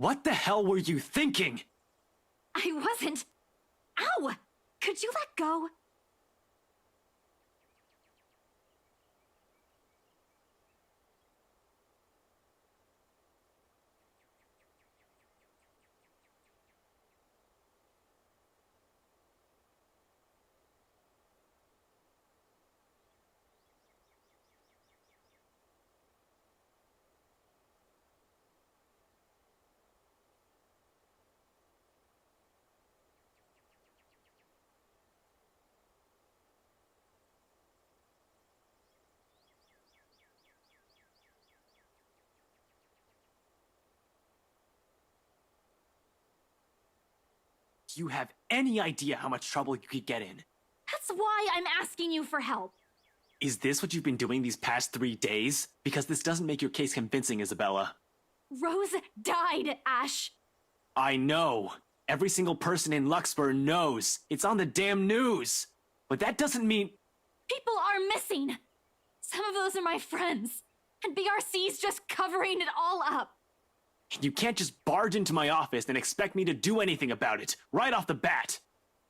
What the hell were you thinking? I wasn't. Ow! Could you let go? Do you have any idea how much trouble you could get in? That's why I'm asking you for help. Is this what you've been doing these past 3 days? Because this doesn't make your case convincing, Isabella. Rose died, Ash. I know. Every single person in Luxburg knows. It's on the damn news. But that doesn't mean... People are missing. Some of those are my friends. And BRC's just covering it all up. You can't just barge into my office and expect me to do anything about it, right off the bat.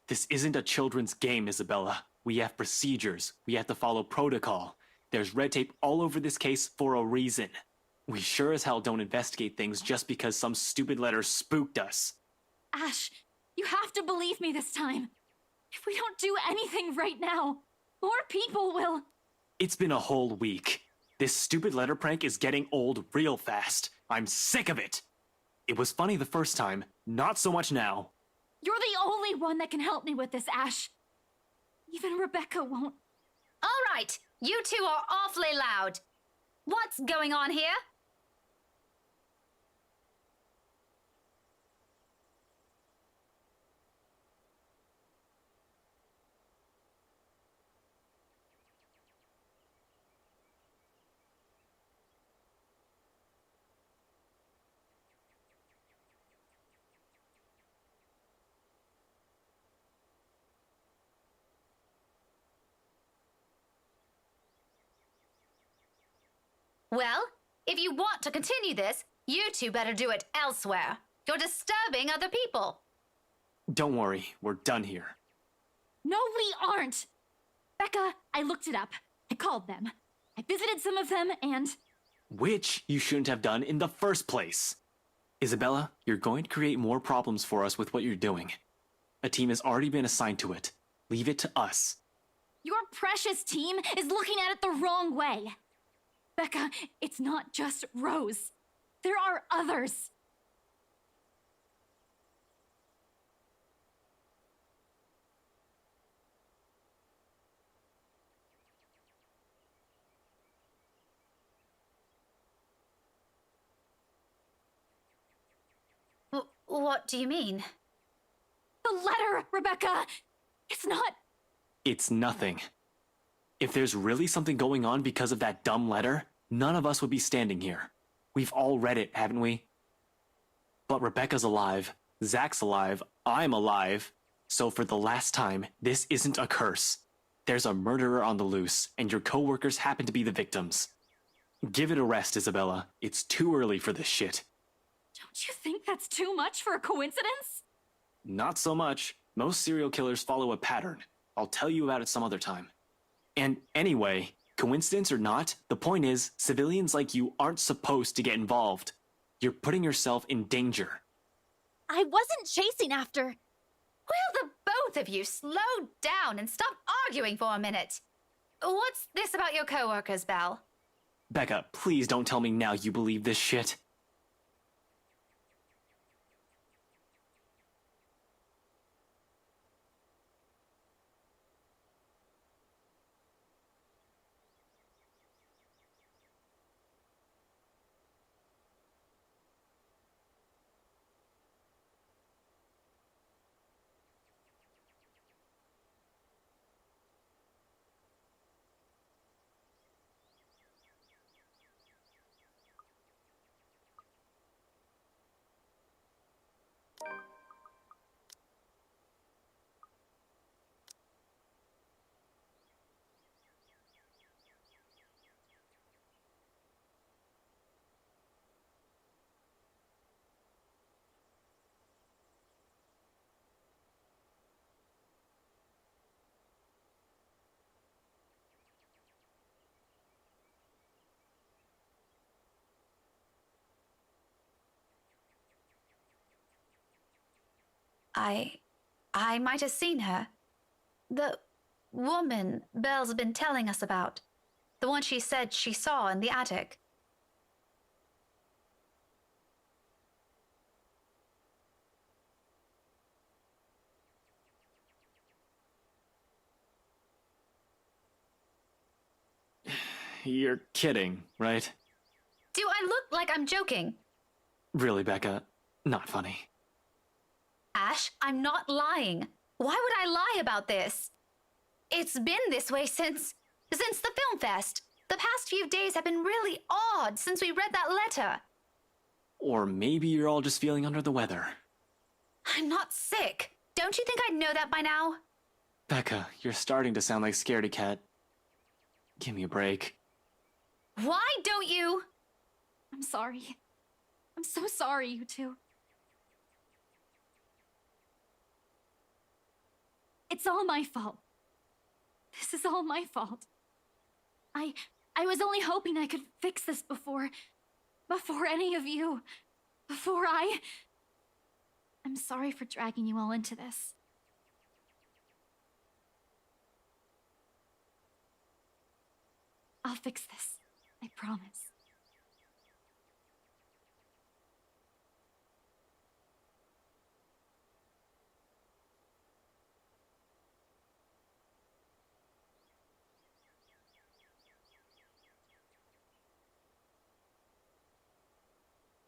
This isn't a children's game, Isabella. We have procedures. We have to follow protocol. There's red tape all over this case for a reason. We sure as hell don't investigate things just because some stupid letter spooked us. Ash, you have to believe me this time. If we don't do anything right now, more people will... It's been a whole week. This stupid letter prank is getting old real fast. I'm sick of it. It was funny the first time, not so much now. You're the only one that can help me with this, Ash. Even Rebecca won't. All right, you two are awfully loud. What's going on here? Well, if you want to continue this, you two better do it elsewhere. You're disturbing other people. Don't worry, we're done here. No, we aren't. Becca, I looked it up. I called them. I visited some of them and... Which you shouldn't have done in the first place. Isabella, you're going to create more problems for us with what you're doing. A team has already been assigned to it. Leave it to us. Your precious team is looking at it the wrong way. Becca, it's not just Rose. There are others. What do you mean? The letter, Rebecca! It's not... It's nothing. If there's really something going on because of that dumb letter, none of us would be standing here. We've all read it, haven't we? But Rebecca's alive, Zach's alive, I'm alive. So for the last time, this isn't a curse. There's a murderer on the loose, and your coworkers happen to be the victims. Give it a rest, Isabella. It's too early for this shit. Don't you think that's too much for a coincidence? Not so much. Most serial killers follow a pattern. I'll tell you about it some other time. And anyway, coincidence or not, the point is, civilians like you aren't supposed to get involved. You're putting yourself in danger. I wasn't chasing after... Will the both of you slow down and stop arguing for a minute? What's this about your coworkers, Belle? Becca, please don't tell me now you believe this shit. I might have seen her. The woman Belle's been telling us about. The one she said she saw in the attic. You're kidding, right? Do I look like I'm joking? Really, Becca? Not funny. Ash, I'm not lying. Why would I lie about this? It's been this way since the film fest. The past few days have been really odd since we read that letter. Or maybe you're all just feeling under the weather. I'm not sick. Don't you think I'd know that by now? Becca, you're starting to sound like Scaredy Cat. Give me a break. Why don't you? I'm sorry. I'm so sorry, you two. It's all my fault. This is all my fault. I was only hoping I could fix this before any of you. I'm sorry for dragging you all into this. I'll fix this. I promise.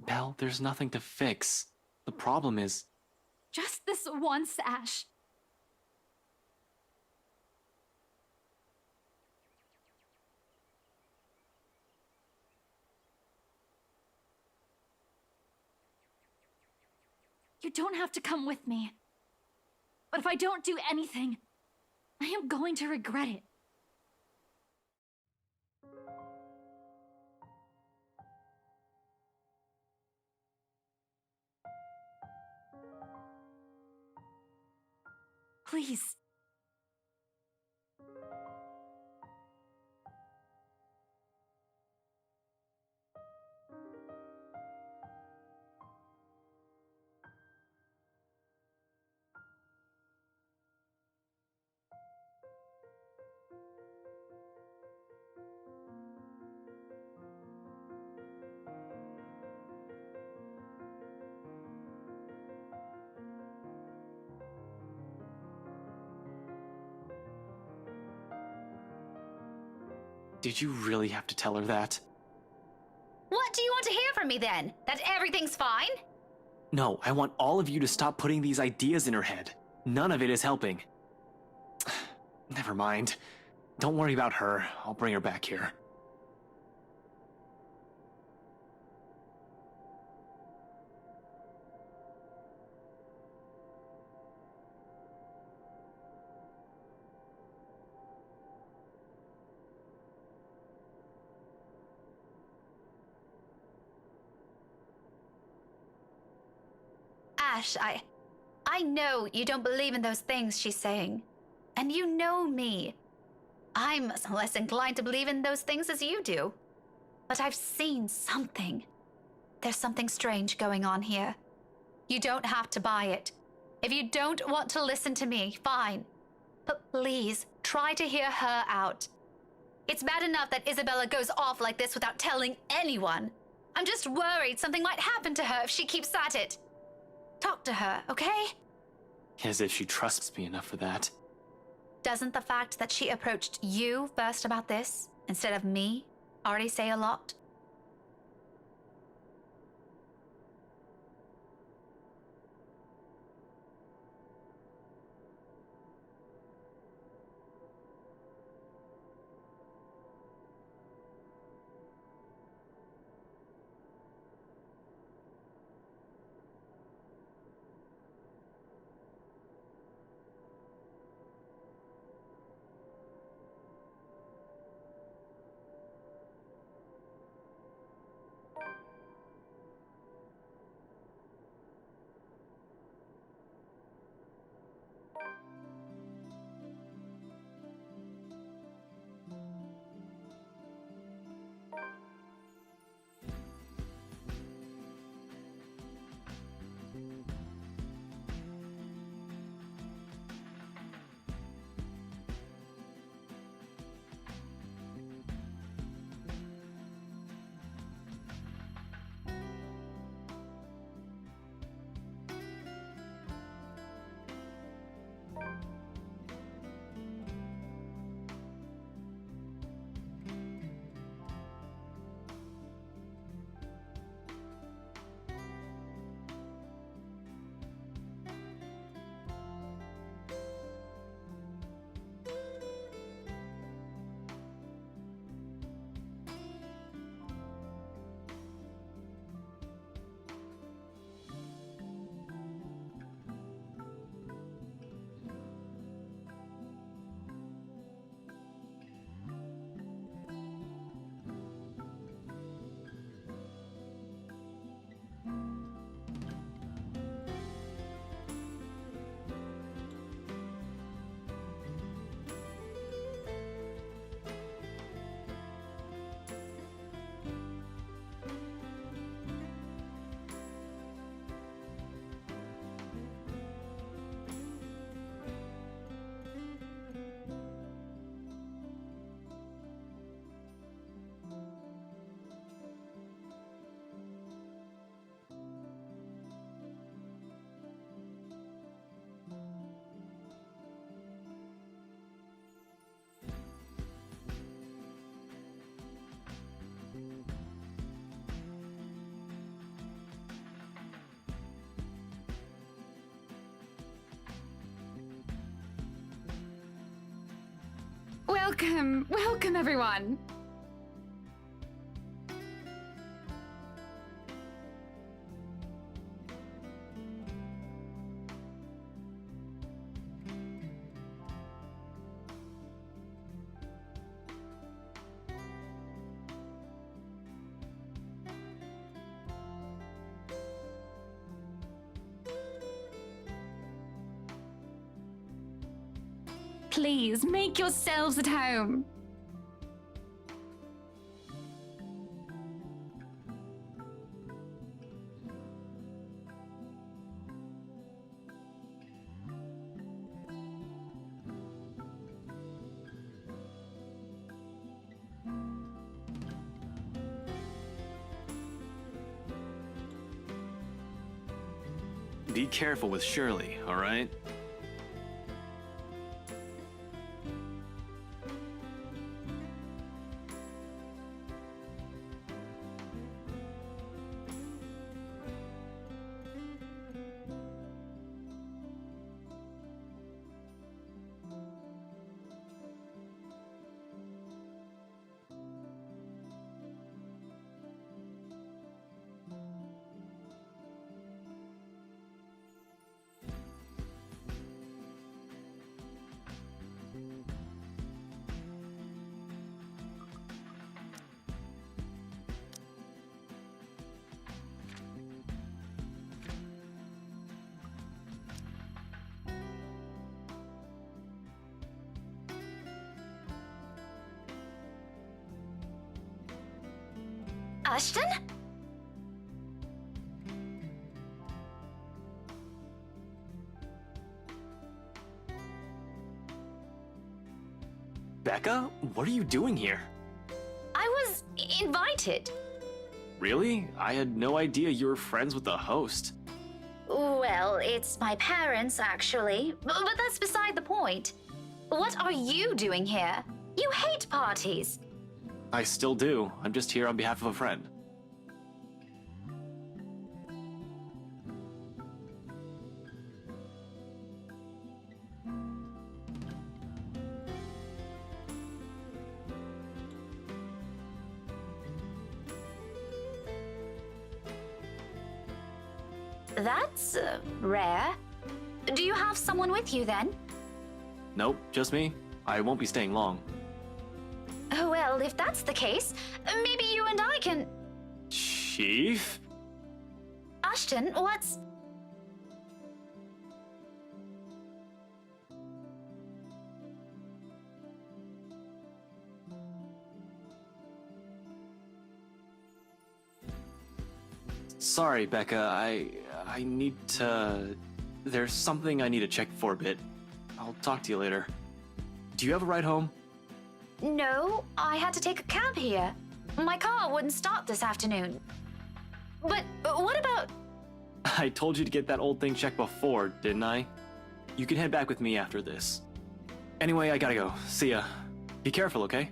Belle, there's nothing to fix. The problem is... Just this once, Ash. You don't have to come with me. But if I don't do anything, I am going to regret it. Please. Did you really have to tell her that? What do you want to hear from me then? That everything's fine? No, I want all of you to stop putting these ideas in her head. None of it is helping. Never mind. Don't worry about her. I'll bring her back here. Ash, I know you don't believe in those things she's saying. And you know me. I'm less inclined to believe in those things as you do. But I've seen something. There's something strange going on here. You don't have to buy it. If you don't want to listen to me, fine. But please, try to hear her out. It's bad enough that Isabella goes off like this without telling anyone. I'm just worried something might happen to her if she keeps at it. Talk to her, okay? As if she trusts me enough for that. Doesn't the fact that she approached you first about this, instead of me, already say a lot? Welcome, welcome everyone. Please make yourselves at home. Be careful with Shirley, alright? Ashton? Becca, what are you doing here? I was invited. Really? I had no idea you were friends with the host. Well, it's my parents, actually. But that's beside the point. What are you doing here? You hate parties. I still do. I'm just here on behalf of a friend. That's rare. Do you have someone with you then? Nope, just me. I won't be staying long. Oh, well, if that's the case, maybe you and I can. Chief? Ashton, what's. Sorry, Becca. I need to... There's something I need to check for a bit. I'll talk to you later. Do you have a ride home? No, I had to take a cab here. My car wouldn't start this afternoon. But what about. I told you to get that old thing checked before, didn't I? You can head back with me after this. Anyway, I gotta go. See ya. Be careful, okay?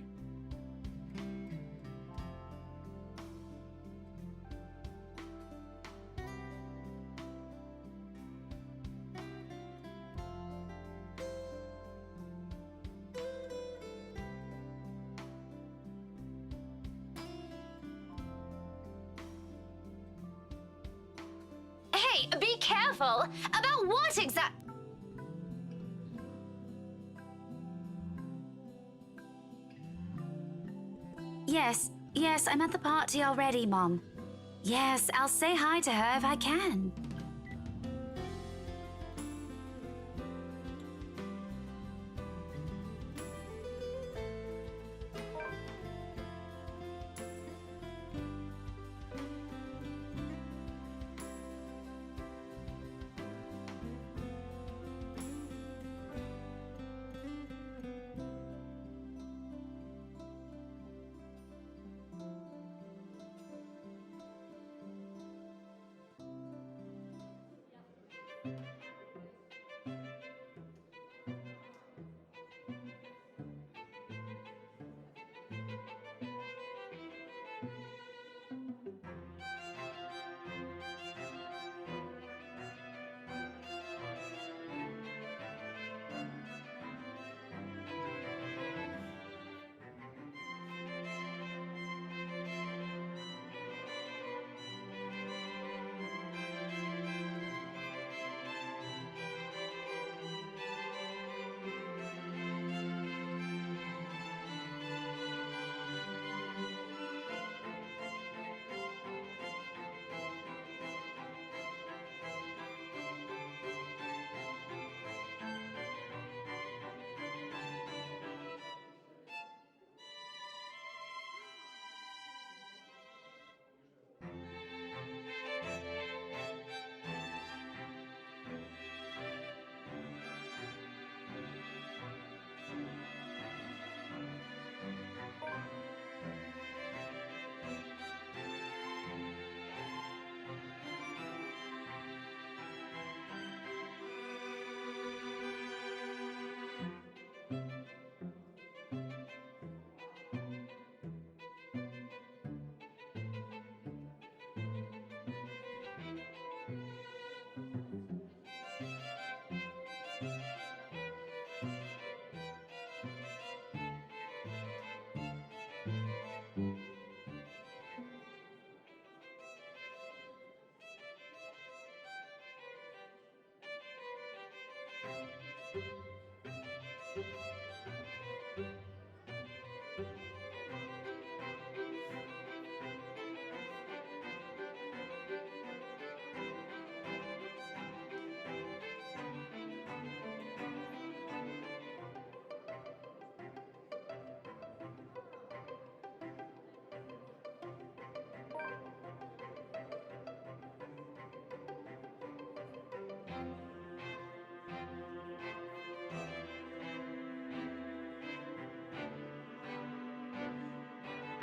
Hey, be careful! About what exact. Yes, I'm at the party already, Mom. Yes, I'll say hi to her if I can.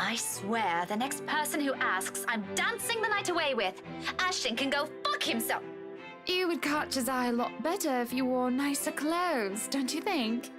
I swear, the next person who asks, I'm dancing the night away with. Ashton can go fuck himself. You would catch his eye a lot better if you wore nicer clothes, don't you think?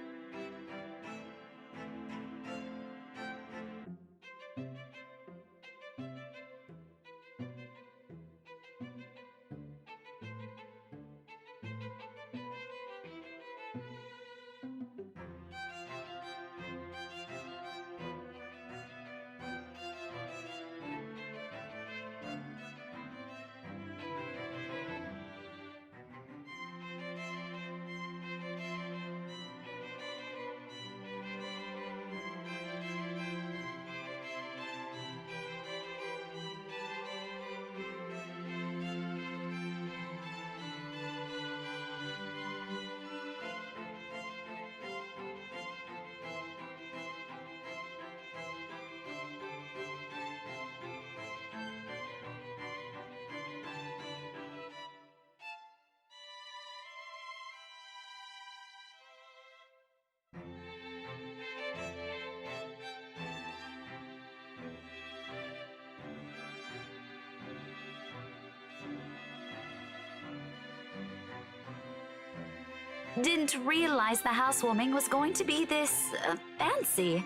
Didn't realize the housewarming was going to be this fancy.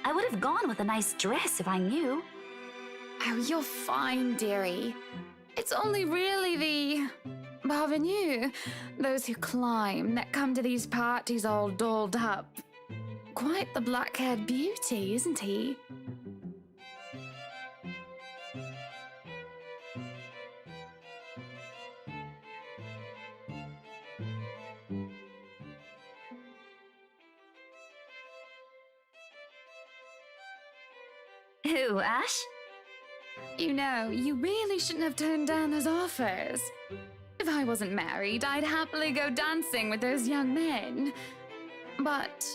I would have gone with a nice dress if I knew. Oh, you're fine, dearie. It's only really the parvenus, those who climb, that come to these parties all dolled up. Quite the black-haired beauty, isn't he? Who, Ash? You know, you really shouldn't have turned down those offers. If I wasn't married, I'd happily go dancing with those young men. But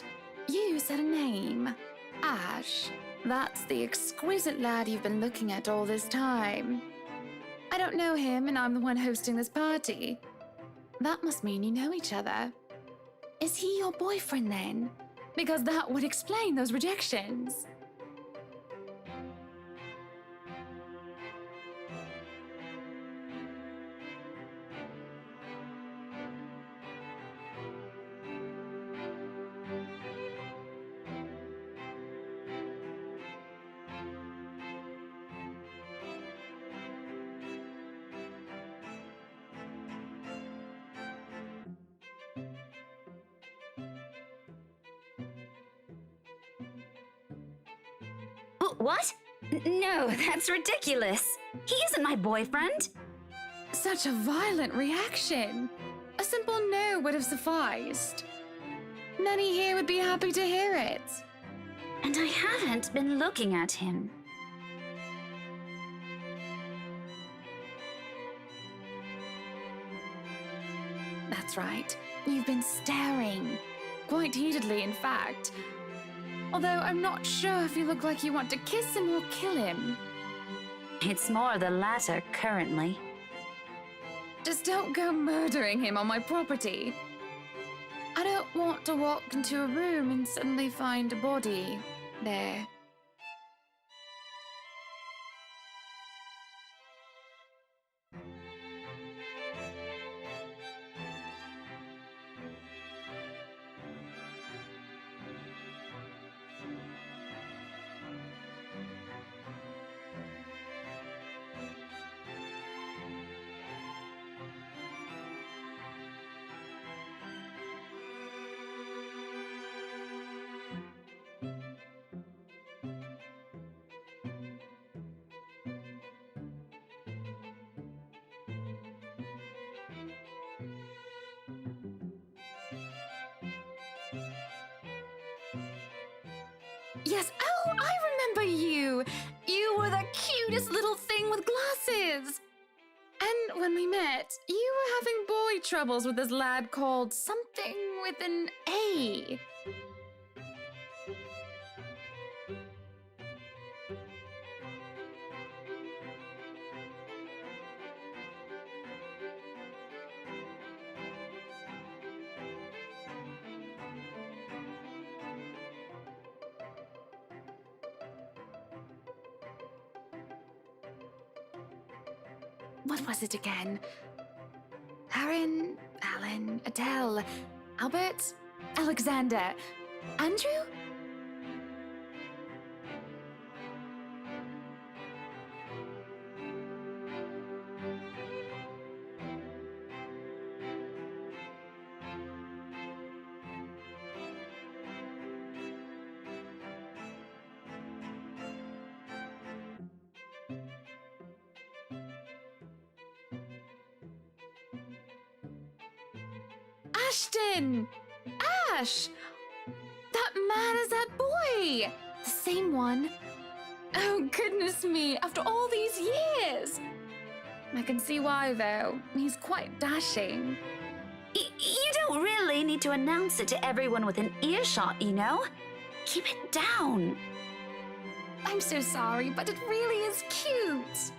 you said a name. Ash. That's the exquisite lad you've been looking at all this time. I don't know him, and I'm the one hosting this party. That must mean you know each other. Is he your boyfriend then? Because that would explain those rejections. What? No, that's ridiculous. He isn't my boyfriend. Such a violent reaction. A simple no would have sufficed. Many here would be happy to hear it. And I haven't been looking at him. That's right. You've been staring. Quite heatedly, in fact. Although I'm not sure if you look like you want to kiss him or kill him. It's more the latter currently. Just don't go murdering him on my property. I don't want to walk into a room and suddenly find a body there. Yes, oh, I remember you! You were the cutest little thing with glasses! And when we met, you were having boy troubles with this lad called something with an A. what was it again? Aaron, Alan, Adele, Albert, Alexander, Andrew? Ashton! Ash! That man is that boy! The same one. Oh, goodness me, after all these years! I can see why, though. He's quite dashing. You don't really need to announce it to everyone within earshot, you know? Keep it down. I'm so sorry, but it really is cute.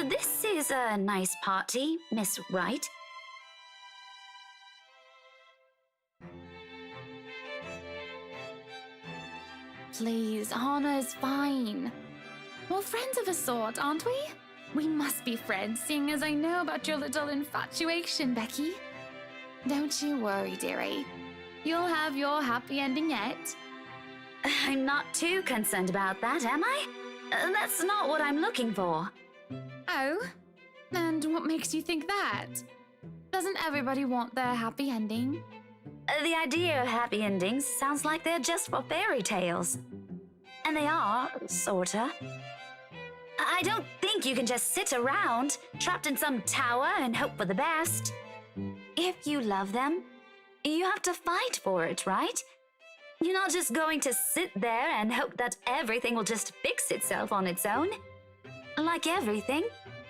This is a nice party, Miss Wright. Please, Anna's fine. We're friends of a sort, aren't we? We must be friends, seeing as I know about your little infatuation, Becky. Don't you worry, dearie. You'll have your happy ending yet. I'm not too concerned about that, am I? That's not what I'm looking for. Oh? And what makes you think that? Doesn't everybody want their happy ending? The idea of happy endings sounds like they're just for fairy tales. And they are, sorta. I don't think you can just sit around, trapped in some tower and hope for the best. If you love them, you have to fight for it, right? You're not just going to sit there and hope that everything will just fix itself on its own. Like everything,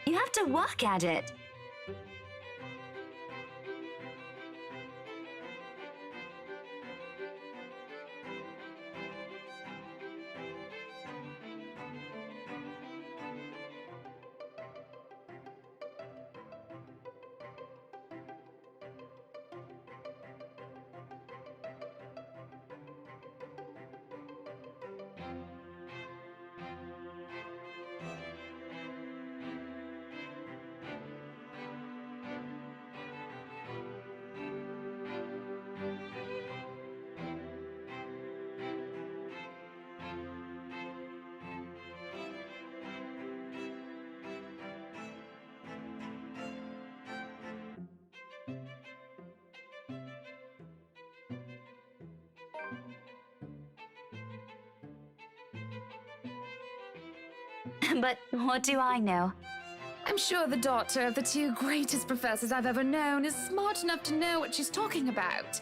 you have to work at it. But what do I know? I'm sure the daughter of the two greatest professors I've ever known is smart enough to know what she's talking about.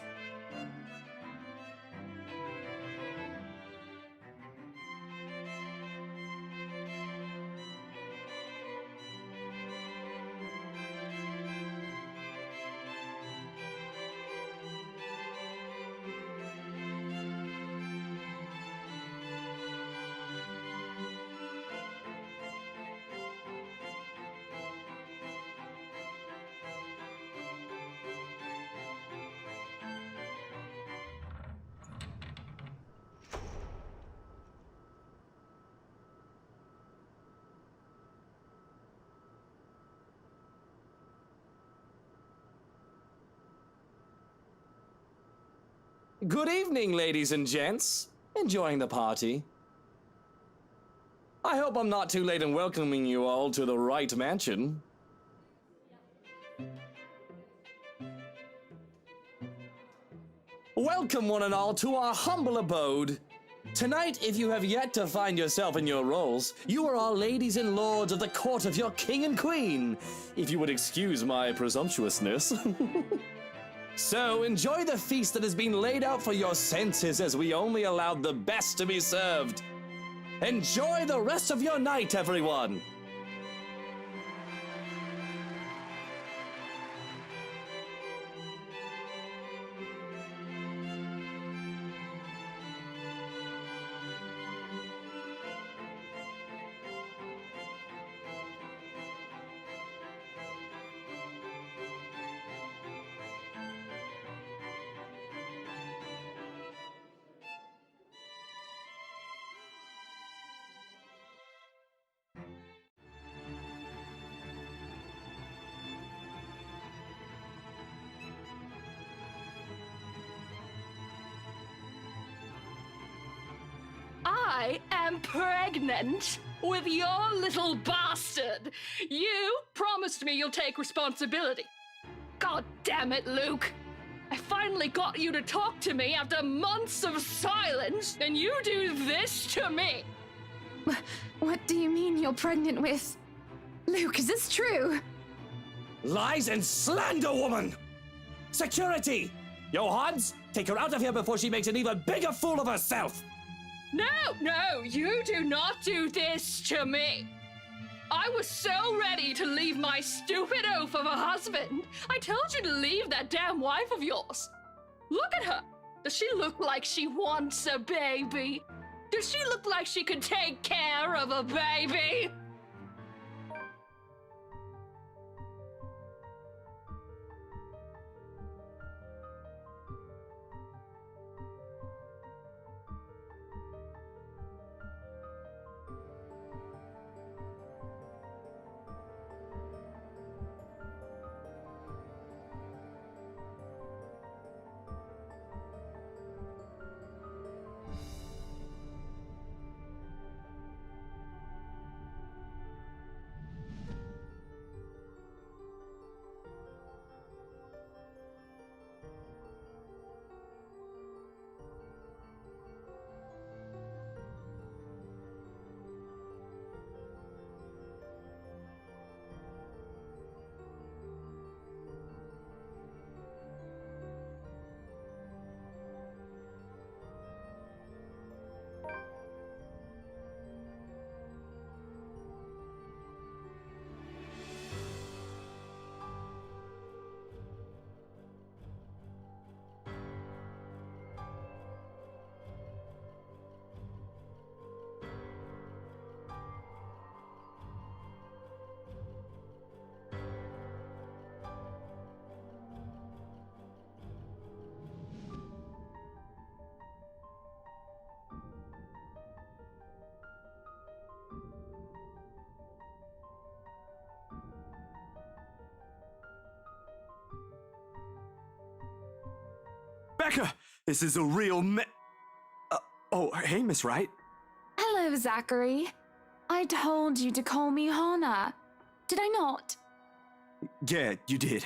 Good evening, ladies and gents. Enjoying the party? I hope I'm not too late in welcoming you all to the Wright Mansion. Welcome one and all to our humble abode. Tonight, if you have yet to find yourself in your roles, you are all ladies and lords of the court of your king and queen, if you would excuse my presumptuousness. So, enjoy the feast that has been laid out for your senses as we only allowed the best to be served. Enjoy the rest of your night, everyone! I am pregnant with your little bastard. You promised me you'll take responsibility. God damn it, Luke. I finally got you to talk to me after months of silence, and you do this to me. What do you mean you're pregnant with? Luke, is this true? Lies and slander, woman! Security! Johans, take her out of here before she makes an even bigger fool of herself! No, you do not do this to me. I was so ready to leave my stupid oaf of a husband. I told you to leave that damn wife of yours. Look at her. Does she look like she wants a baby? Does she look like she could take care of a baby? Becca, this is a real oh, hey, Miss Wright. Hello, Zachary. I told you to call me Hannah. Did I not? Yeah, you did.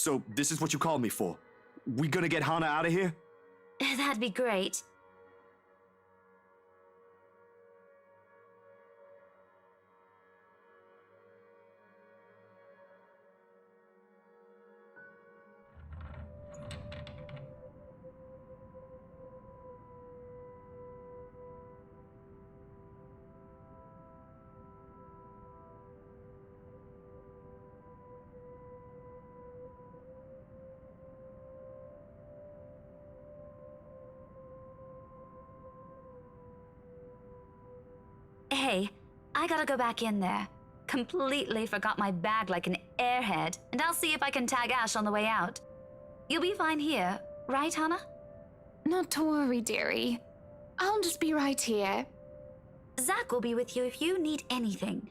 So, this is what you called me for? We gonna get Hana out of here? That'd be great. Hey, I gotta go back in there. Completely forgot my bag like an airhead, and I'll see if I can tag Ash on the way out. You'll be fine here, right, Hannah? Not to worry, dearie. I'll just be right here. Zach will be with you if you need anything.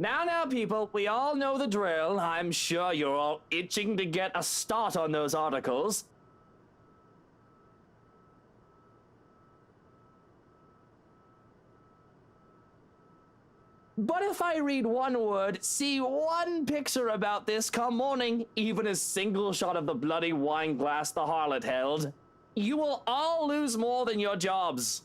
Now, people, we all know the drill. I'm sure you're all itching to get a start on those articles. But if I read one word, see one picture about this come morning, even a single shot of the bloody wine glass the harlot held, you will all lose more than your jobs.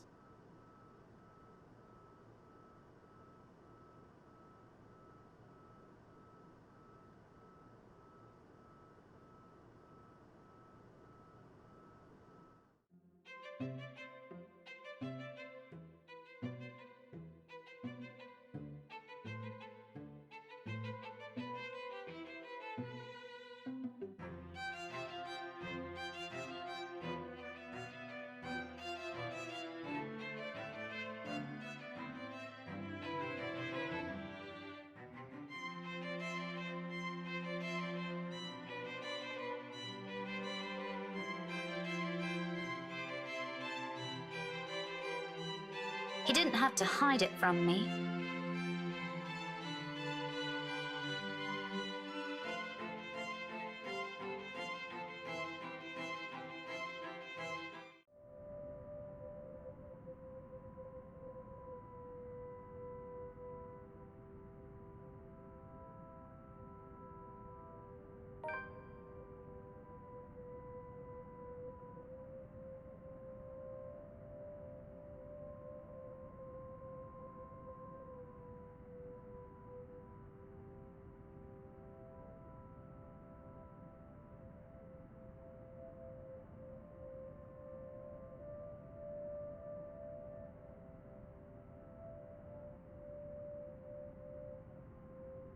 He didn't have to hide it from me.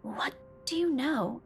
What do you know?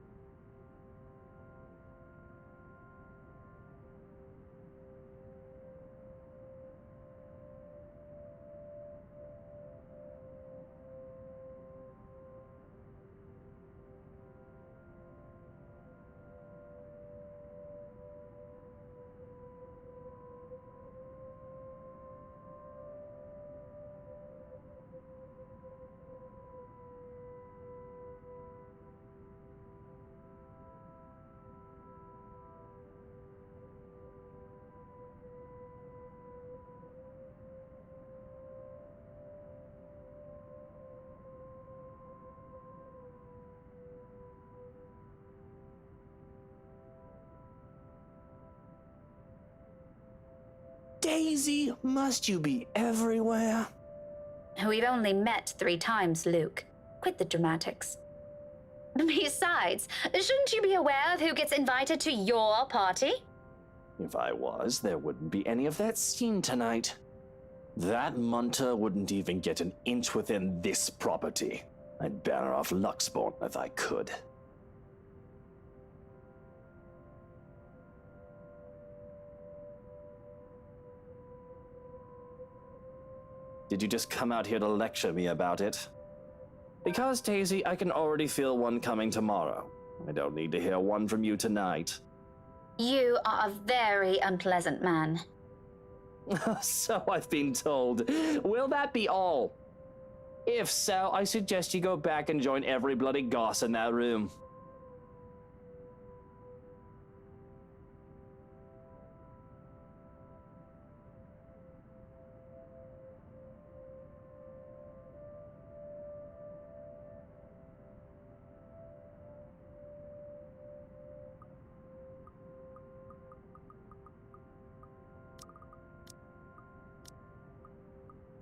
Daisy, must you be everywhere? We've only met 3 times, Luke. Quit the dramatics. Besides, shouldn't you be aware of who gets invited to your party? If I was, there wouldn't be any of that scene tonight. That munter wouldn't even get an inch within this property. I'd ban her off Luxborn if I could. Did you just come out here to lecture me about it? Because, Daisy, I can already feel one coming tomorrow. I don't need to hear one from you tonight. You are a very unpleasant man. So I've been told. Will that be all? If so, I suggest you go back and join every bloody goss in that room.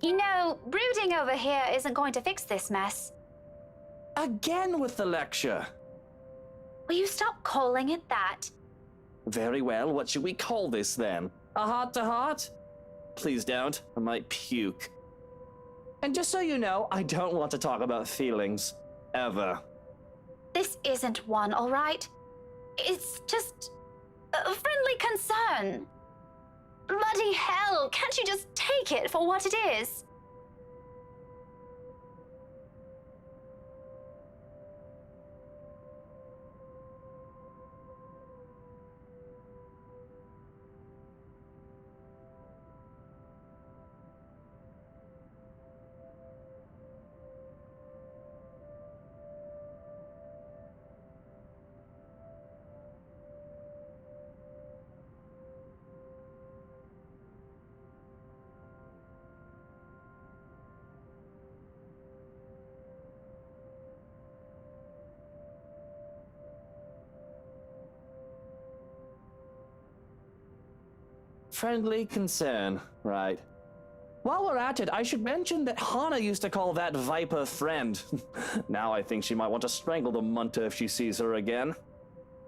You know, brooding over here isn't going to fix this mess. Again with the lecture. Will you stop calling it that? Very well, what should we call this then? A heart-to-heart? Please don't, I might puke. And just so you know, I don't want to talk about feelings. Ever. This isn't one, all right? It's just a friendly concern. Bloody hell, can't you just take it for what it is? Friendly concern, right. While we're at it, I should mention that Hana used to call that Viper friend. Now I think she might want to strangle the Munta if she sees her again.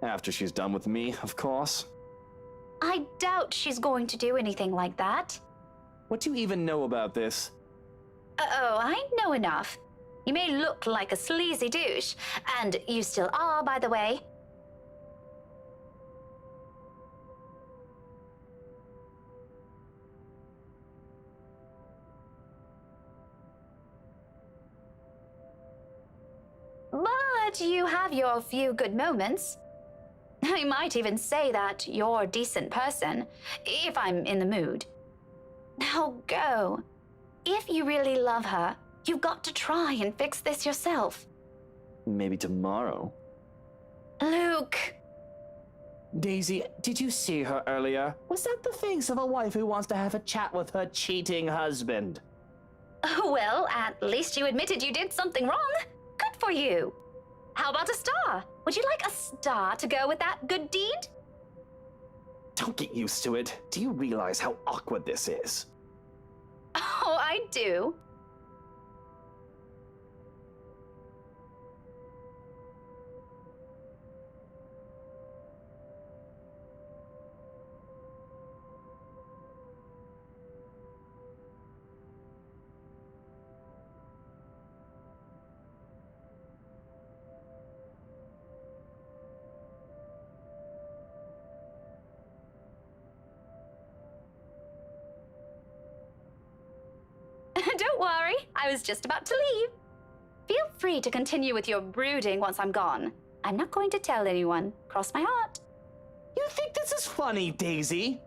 After she's done with me, of course. I doubt she's going to do anything like that. What do you even know about this? Oh, I know enough. You may look like a sleazy douche, and you still are, by the way. But you have your few good moments. I might even say that you're a decent person, if I'm in the mood. Now go. If you really love her, you've got to try and fix this yourself. Maybe tomorrow. Luke! Daisy, did you see her earlier? Was that the face of a wife who wants to have a chat with her cheating husband? Well, at least you admitted you did something wrong. Good for you. How about a star? Would you like a star to go with that good deed? Don't get used to it. Do you realize how awkward this is? Oh, I do. Don't worry, I was just about to leave. Feel free to continue with your brooding once I'm gone. I'm not going to tell anyone. Cross my heart. You think this is funny, Daisy?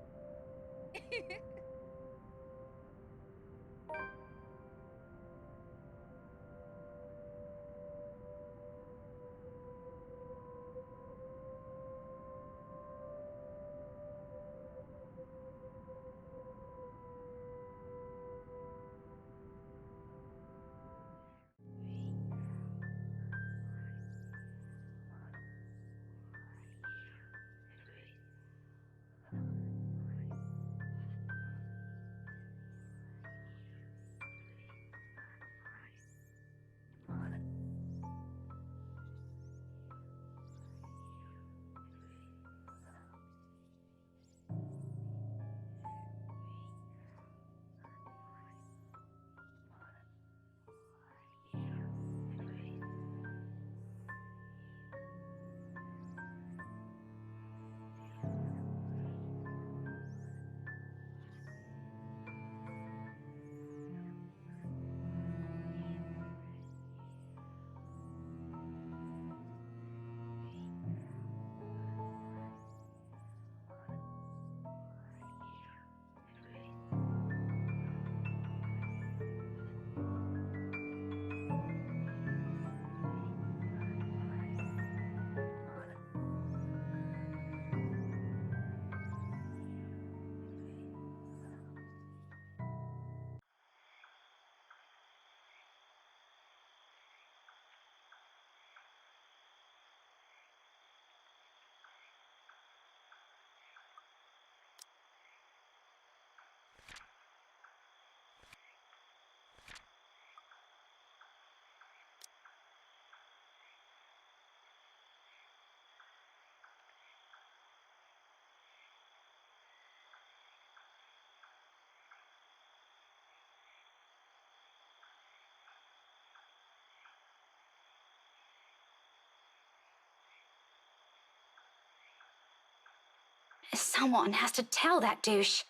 Someone has to tell that douche.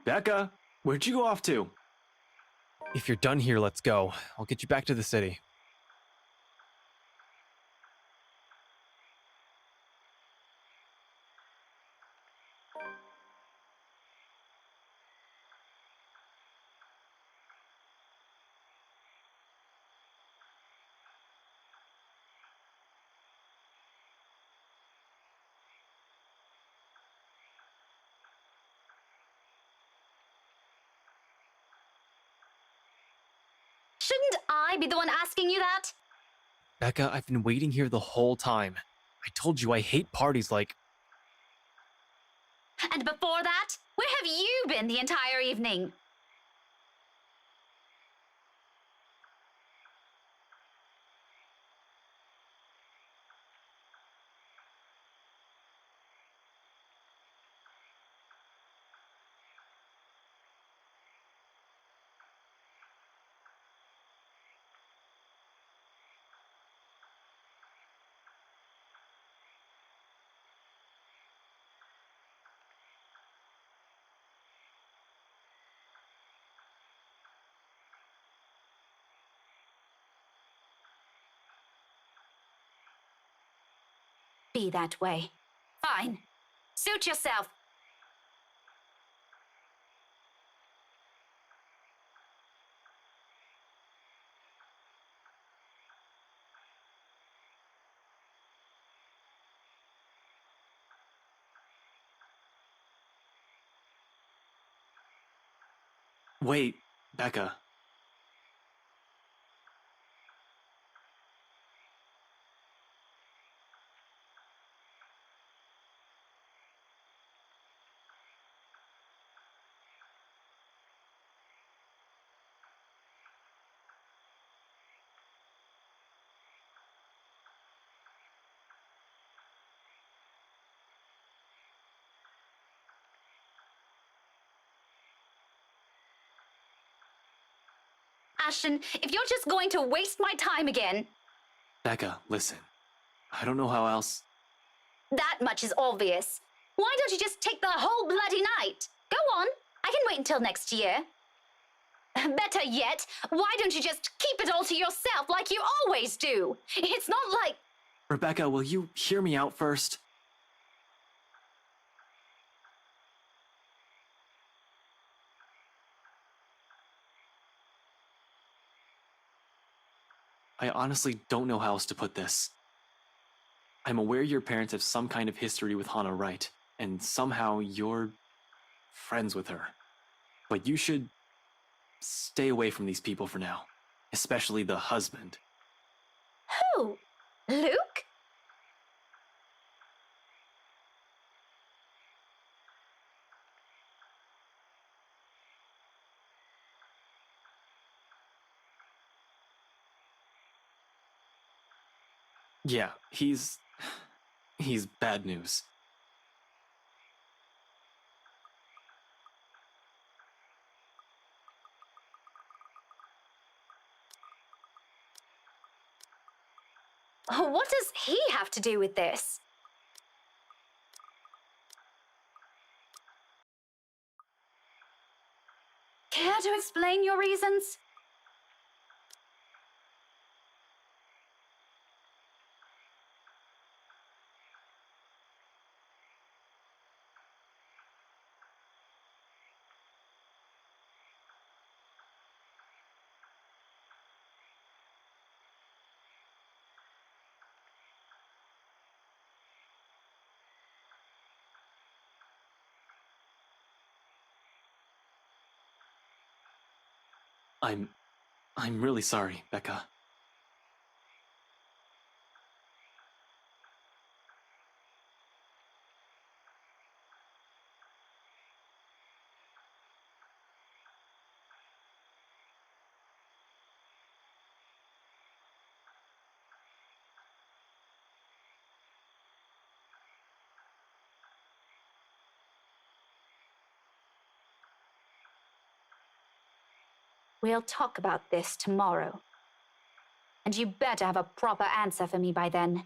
Becca, where'd you go off to? If you're done here, let's go. I'll get you back to the city. Shouldn't I be the one asking you that? Becca, I've been waiting here the whole time. I told you I hate parties like. And before that, where have you been the entire evening? Be that way. Fine. Suit yourself. Wait, Becca. Ashton, if you're just going to waste my time again, Becca, listen. I don't know how else. that much is obvious. Why don't you just take the whole bloody night? Go on. I can wait until next year. Better yet, why don't you just keep it all to yourself like you always do? It's not like... Rebecca, will you hear me out first? I honestly don't know how else to put this. I'm aware your parents have some kind of history with Hana Wright, and somehow you're friends with her. But you should stay away from these people for now, especially the husband. Who? Luke? Yeah, he's bad news. What does he have to do with this? Care to explain your reasons? I'm really sorry, Becca. We'll talk about this tomorrow. And you better have a proper answer for me by then.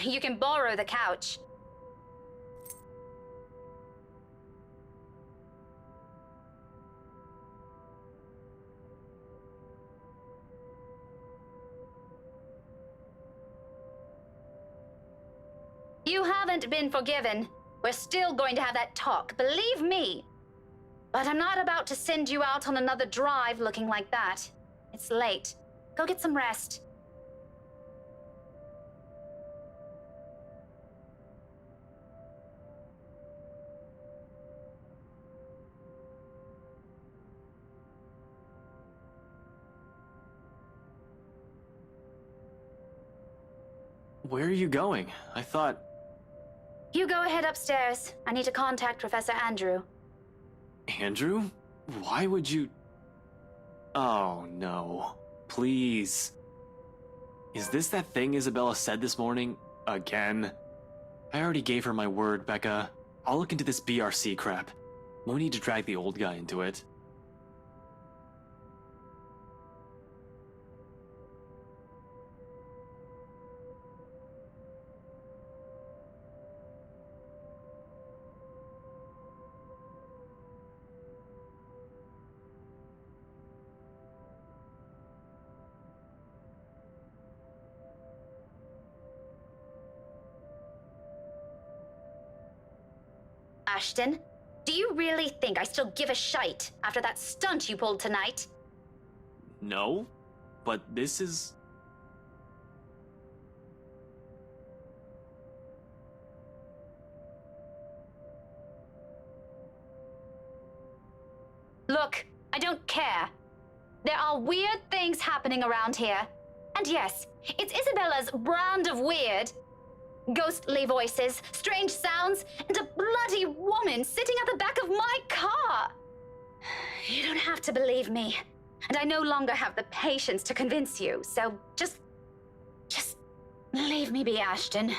You can borrow the couch. You haven't been forgiven. We're still going to have that talk, believe me. But I'm not about to send you out on another drive looking like that. It's late. Go get some rest. Where are you going? I thought... You go ahead upstairs. I need to contact Professor Andrew. Andrew? Why would you... Oh, no. Please. Is this that thing Isabella said this morning? Again? I already gave her my word, Becca. I'll look into this BRC crap. No need to drag the old guy into it. Ashton, do you really think I still give a shite after that stunt you pulled tonight? No? But this is... Look, I don't care. There are weird things happening around here. And yes, it's Isabella's brand of weird. Ghostly voices, strange sounds, and a bloody woman sitting at the back of my car. You don't have to believe me. And I no longer have the patience to convince you, so just leave me be, Ashton.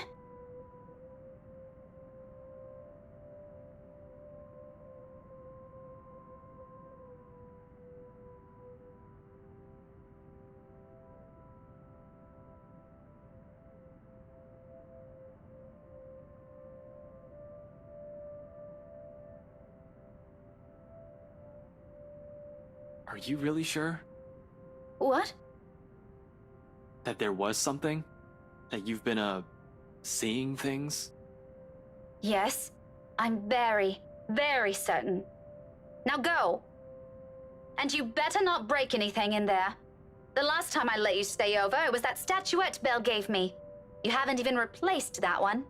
Are you really sure? What? That there was something? That you've been, seeing things? Yes, I'm very, very certain. Now go. And you better not break anything in there. The last time I let you stay over, it was that statuette Belle gave me. You haven't even replaced that one.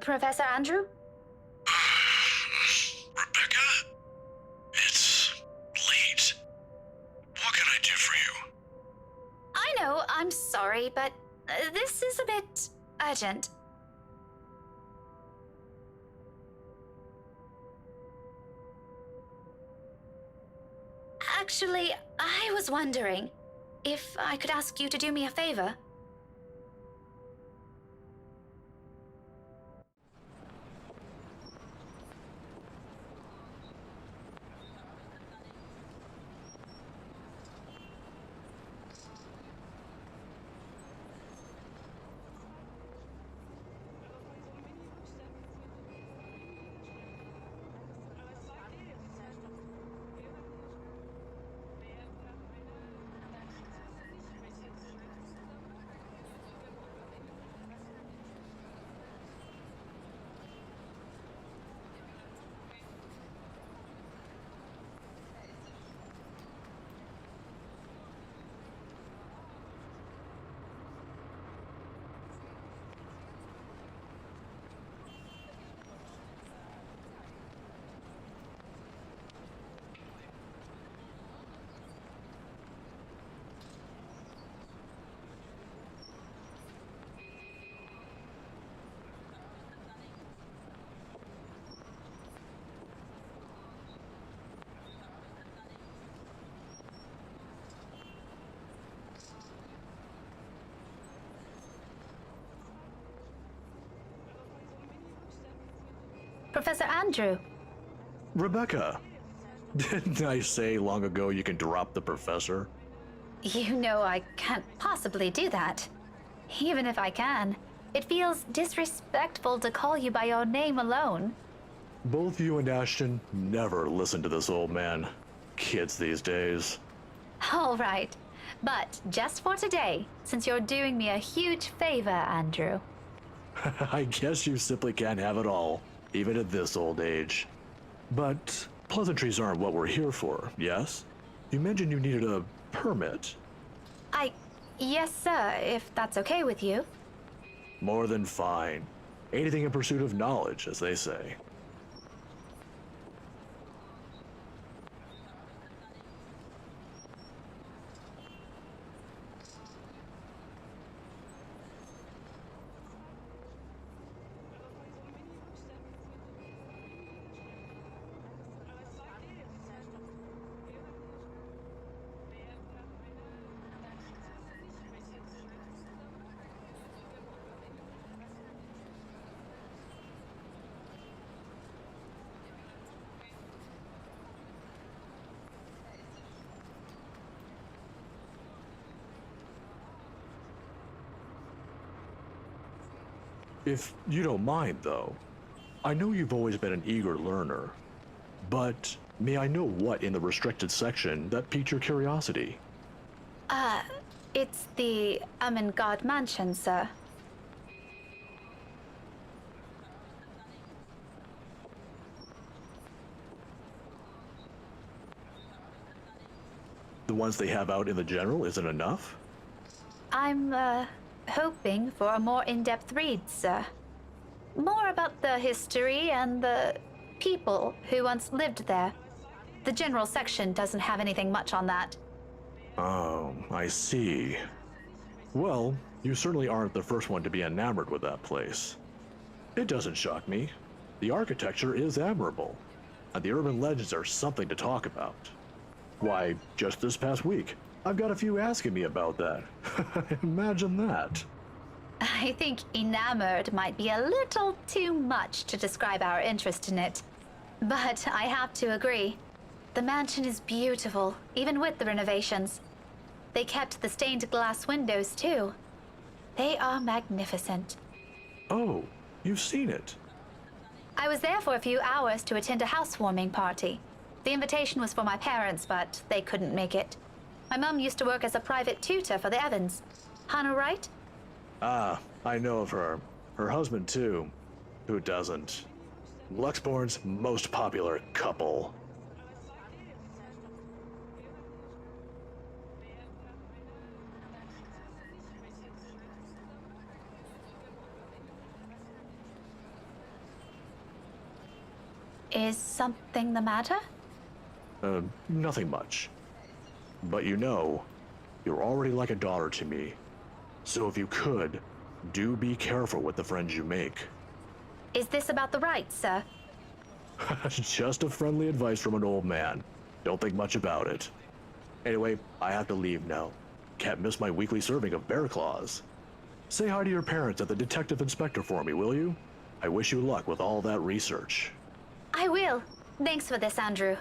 Professor Andrew? Rebecca? It's late. What can I do for you? I know, I'm sorry, but this is a bit urgent. Actually, I was wondering if I could ask you to do me a favor. Professor Andrew. Rebecca, didn't I say long ago you can drop the professor? You know I can't possibly do that. Even if I can, it feels disrespectful to call you by your name alone. Both you and Ashton never listen to this old man. Kids these days. All right, but just for today, since you're doing me a huge favor, Andrew. I guess you simply can't have it all, even at this old age. But pleasantries aren't what we're here for, yes? You mentioned you needed a permit. Yes, sir, if that's okay with you. More than fine. Anything in pursuit of knowledge, as they say. If you don't mind, though, I know you've always been an eager learner, but may I know what in the restricted section that piqued your curiosity? It's the Amengard Mansion, sir. The ones they have out in the general isn't enough? I'm, hoping for a more in-depth read, sir. More about the history and the people who once lived there. The general section doesn't have anything much on that. Oh, I see. Well, you certainly aren't the first one to be enamored with that place. It doesn't shock me. The architecture is admirable, and the urban legends are something to talk about. Why, just this past week, I've got a few asking me about that. Imagine that. I think enamored might be a little too much to describe our interest in it. But I have to agree. The mansion is beautiful, even with the renovations. They kept the stained glass windows, too. They are magnificent. Oh, you've seen it. I was there for a few hours to attend a housewarming party. The invitation was for my parents, but they couldn't make it. My mum used to work as a private tutor for the Evans. Hannah Wright? Ah, I know of her. Her husband, too. Who doesn't? Luxborn's most popular couple. Is something the matter? Nothing much. But you know, you're already like a daughter to me. So if you could, do be careful with the friends you make. Is this about the rights, sir? Just a friendly advice from an old man. Don't think much about it. Anyway, I have to leave now. Can't miss my weekly serving of bear claws. Say hi to your parents at the detective inspector for me, will you? I wish you luck with all that research. I will. Thanks for this, Andrew.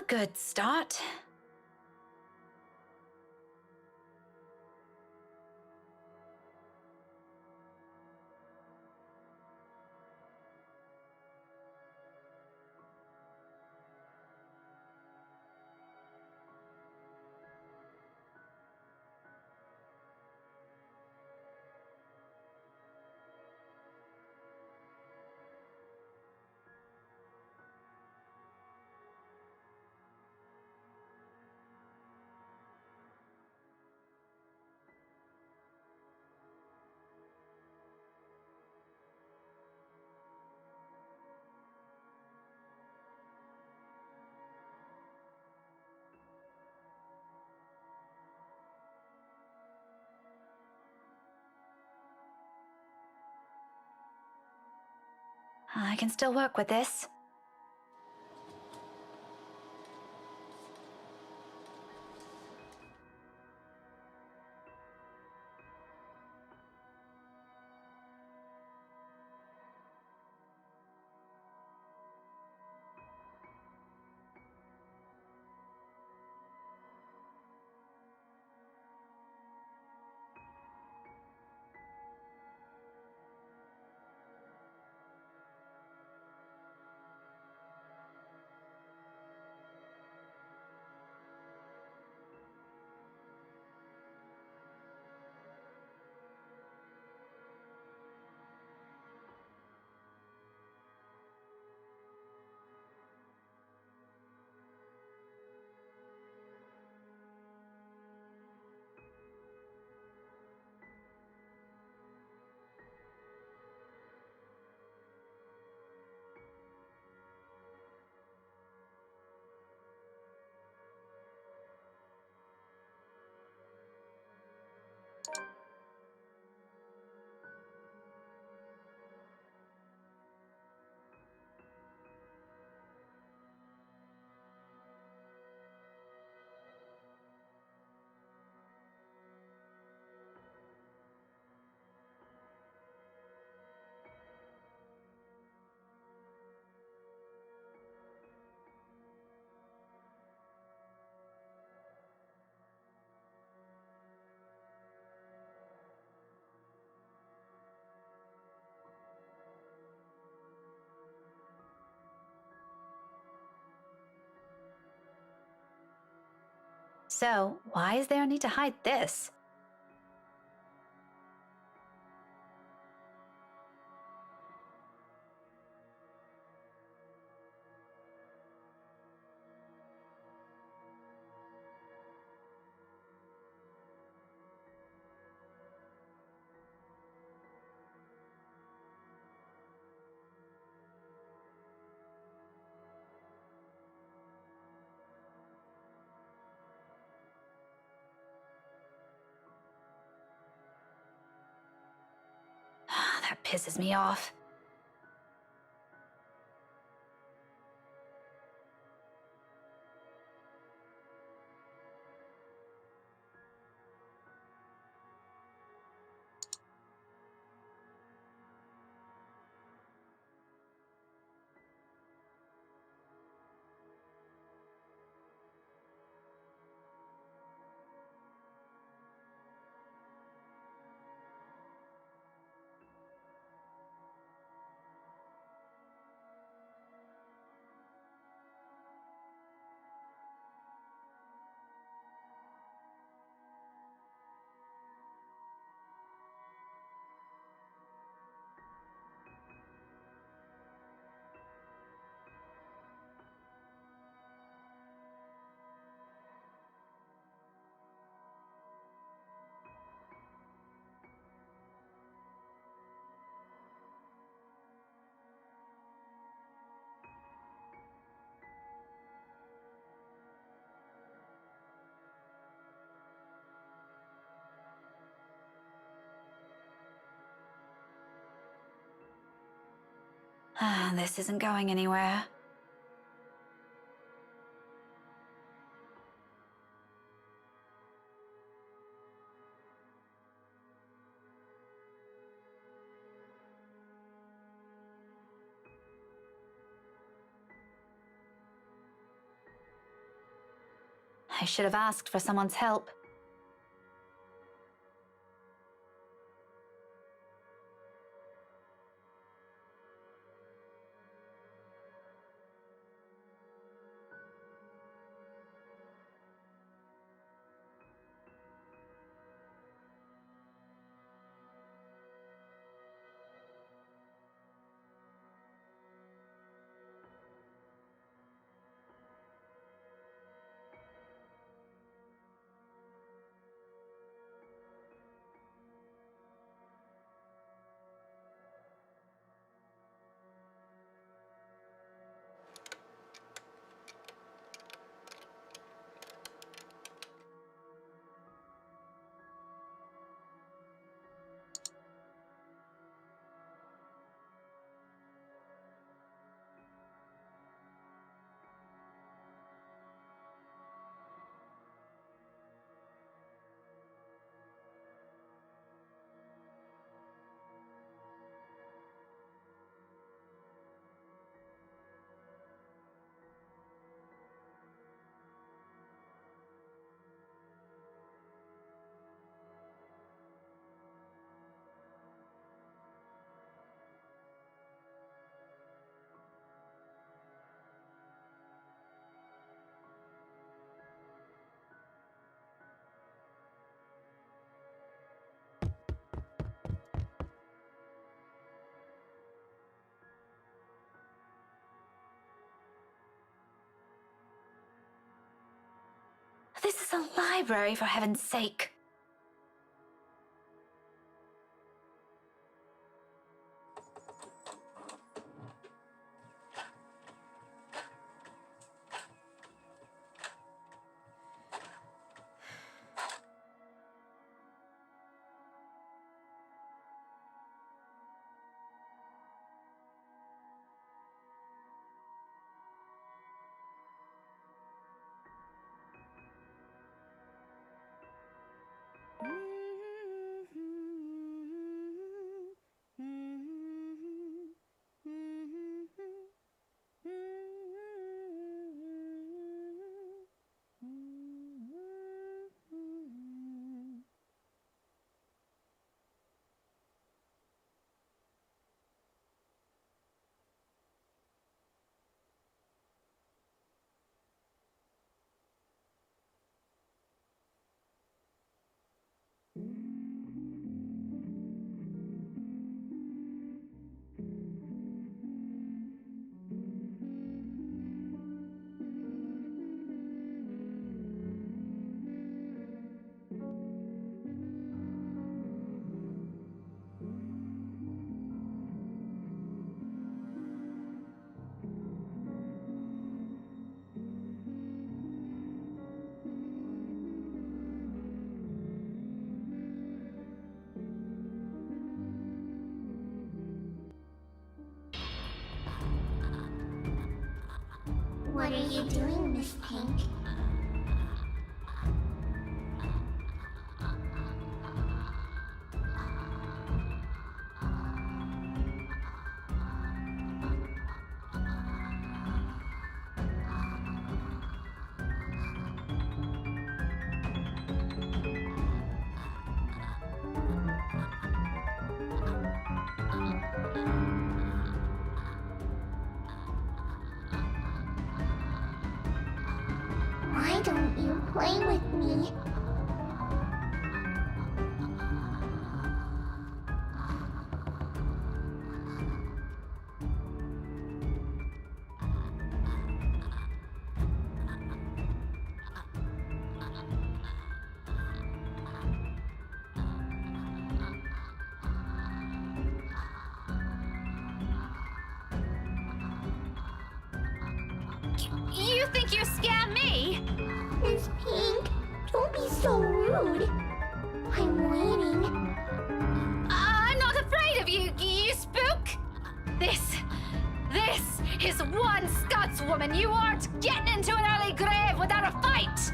good start. I can still work with this. So, why is there a need to hide this? That pisses me off. This isn't going anywhere. I should have asked for someone's help. This is a library, for heaven's sake. What are you doing, Miss Pink? Why don't you play with me? You think you scare me? Miss Pink, don't be so rude. I'm waiting. I'm not afraid of you, you spook! This is one Scotswoman. You aren't getting into an early grave without a fight!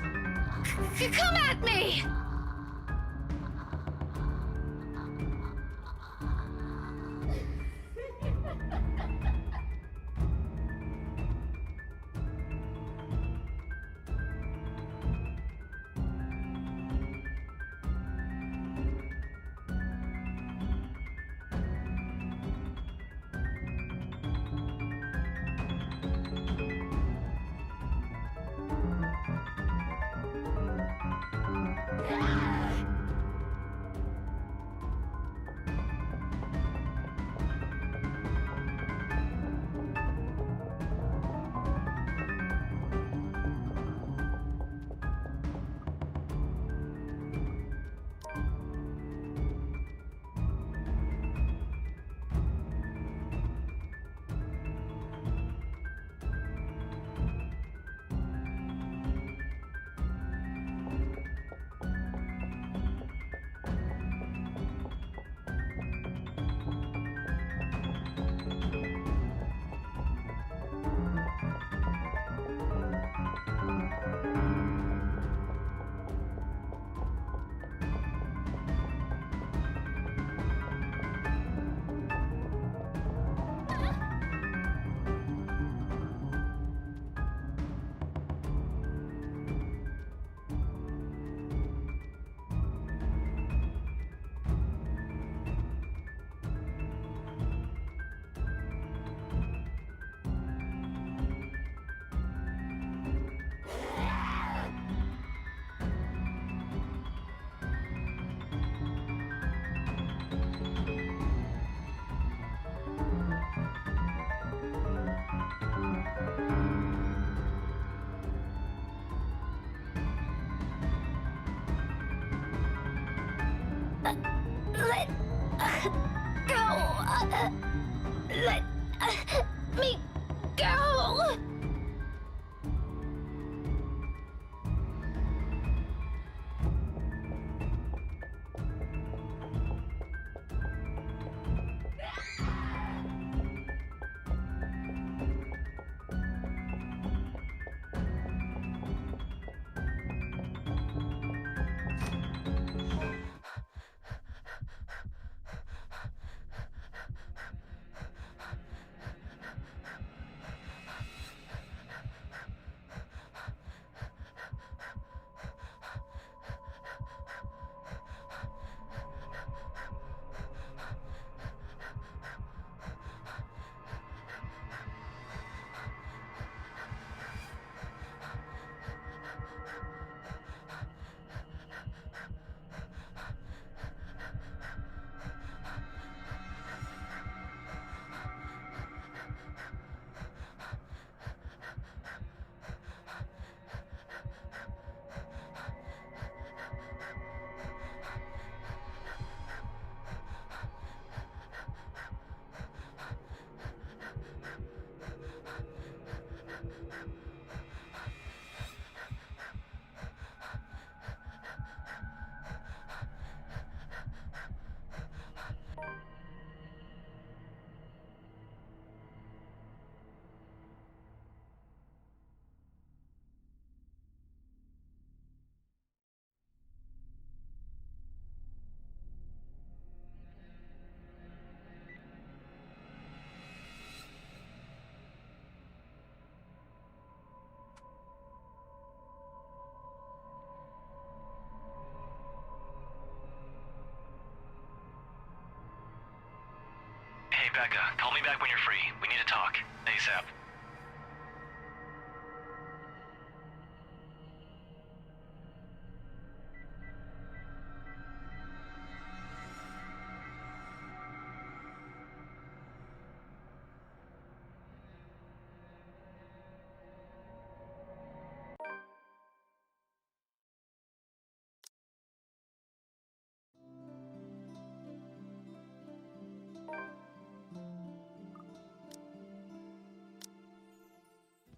Come at me! let go. Let me go. Hey, Becca, call me back when you're free. We need to talk. ASAP.